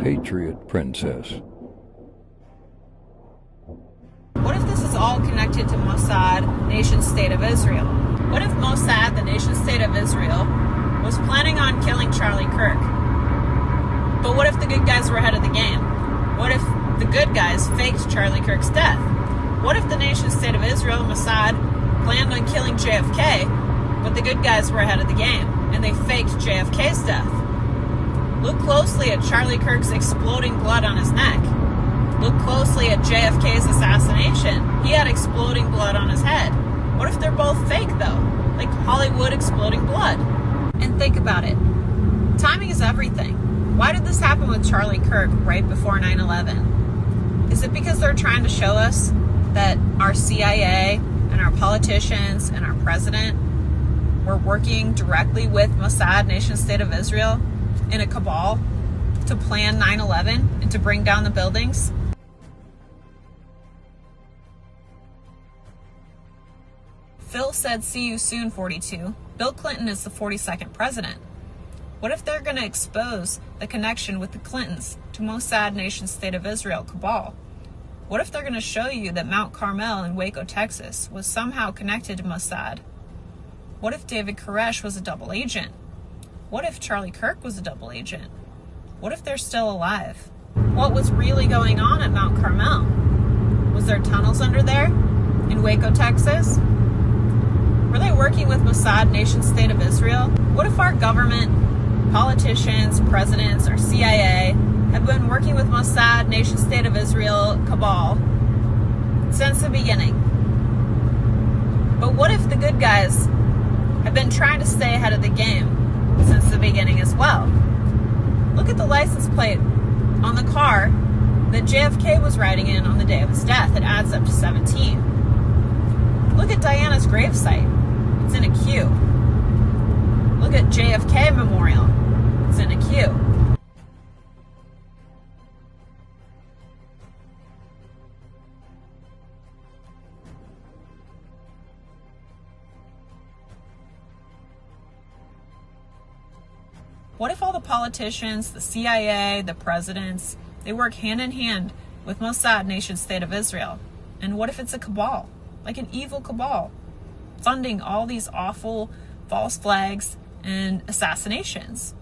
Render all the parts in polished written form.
Patriot Princess. What if this is all connected to Mossad, nation-state of Israel? What if Mossad, the nation-state of Israel, was planning on killing Charlie Kirk? But what if the good guys were ahead of the game? What if the good guys faked Charlie Kirk's death? What if the nation-state of Israel, Mossad, planned on killing JFK, but the good guys were ahead of the game, and they faked JFK's death? Look closely at Charlie Kirk's exploding blood on his neck. Look closely at JFK's assassination. He had exploding blood on his head. What if they're both fake, though? Like Hollywood exploding blood? And think about it. Timing is everything. Why did this happen with Charlie Kirk right before 9/11? Is it because they're trying to show us that our CIA and our politicians and our president were working directly with Mossad, nation-state of Israel, in a cabal to plan 9/11 and to bring down the buildings? Phil said, "See you soon, 42. Bill Clinton is the 42nd president." What if they're going to expose the connection with the Clintons to Mossad, nation-state of Israel cabal? What if they're going to show you that Mount Carmel in Waco, Texas was somehow connected to Mossad? What if David Koresh was a double agent? What if Charlie Kirk was a double agent? What if they're still alive? What was really going on at Mount Carmel? Was there tunnels under there in Waco, Texas? Were they working with Mossad, nation-state of Israel? What if our government, politicians, presidents, our CIA have been working with Mossad, nation-state of Israel cabal since the beginning? But what if the good guys have been trying to stay ahead of the game since the beginning as well? Look at the license plate on the car that JFK was riding in on the day of his death. It adds up to 17. Look at Diana's gravesite. It's in a queue. Look at JFK Memorial. It's in a queue. What if all the politicians, the CIA, the presidents, they work hand in hand with Mossad, nation-state of Israel? And what if it's a cabal, like an evil cabal, funding all these awful false flags and assassinations?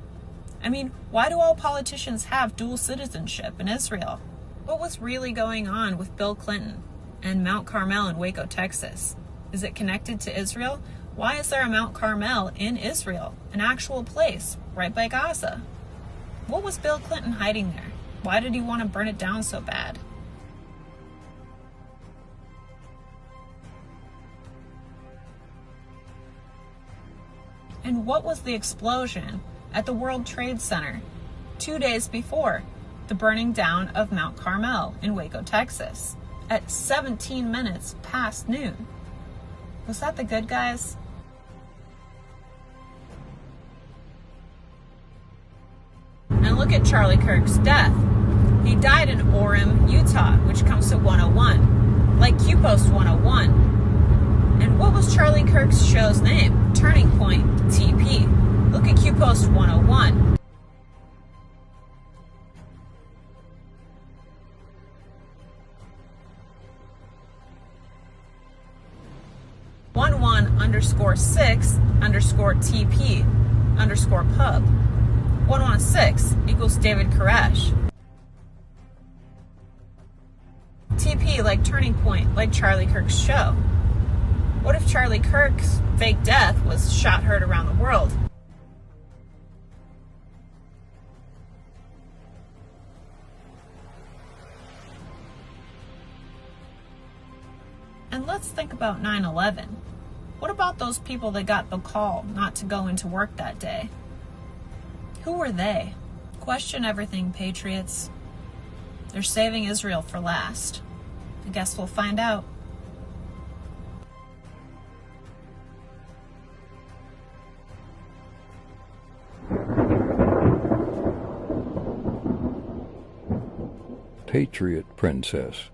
I mean, why do all politicians have dual citizenship in Israel? What was really going on with Bill Clinton and Mount Carmel in Waco, Texas? Is it connected to Israel? Why is there a Mount Carmel in Israel, an actual place right by Gaza? What was Bill Clinton hiding there? Why did he want to burn it down so bad? And what was the explosion at the World Trade Center 2 days before the burning down of Mount Carmel in Waco, Texas, at 17 minutes past noon? Was that the good guys? And look at Charlie Kirk's death. He died in Orem, Utah, which comes to 101, like Q-Post 101. And what was Charlie Kirk's show's name? Turning Point TP. Look at Q-Post 101. _6_TP_pub. 116 equals David Koresh. TP like Turning Point, like Charlie Kirk's show. What if Charlie Kirk's fake death was shot heard around the world? And let's think about 9/11. What about those people that got the call not to go into work that day? Who were they? Question everything, patriots. They're saving Israel for last. I guess we'll find out. Patriot Princess.